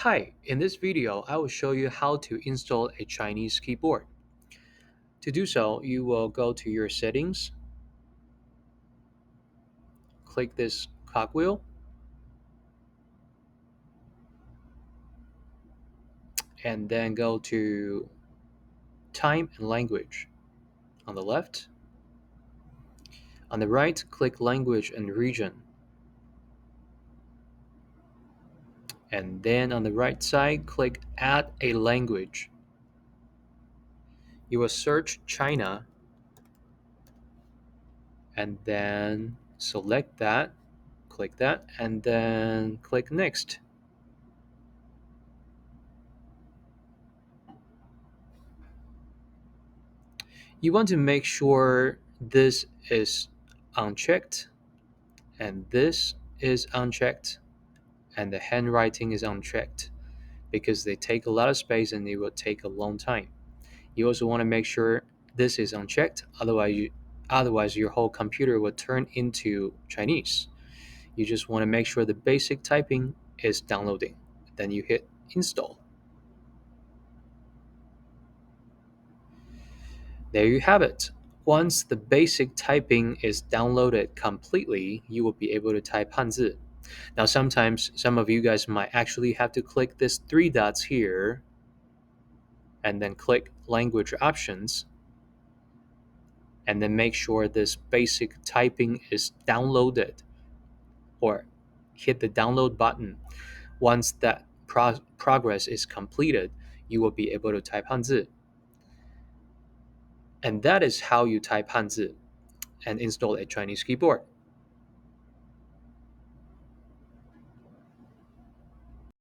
Hi, in this video, I will show you how to install a Chinese keyboard. To do so, you will go to your settings, click this cogwheel, and then go to time and language on the left. On the right, click language and region. And then on the right side, click add a language. You will search China and then select that, click that, and then click next. You want to make sure this is unchecked and this is unchecked and the handwriting is unchecked because they take a lot of space and it will take a long time. You also want to make sure this is unchecked, otherwise your whole computer will turn into Chinese. You just want to make sure the basic typing is downloading. Then you hit install. There you have it. Once the basic typing is downloaded completely, you will be able to type Hanzi. Now, sometimes some of you guys might actually have to click this three dots here and then click language options and then make sure this basic typing is downloaded or hit the download button. Once that progress is completed, you will be able to type Hanzi. And that is how you type Hanzi and install a Chinese keyboard.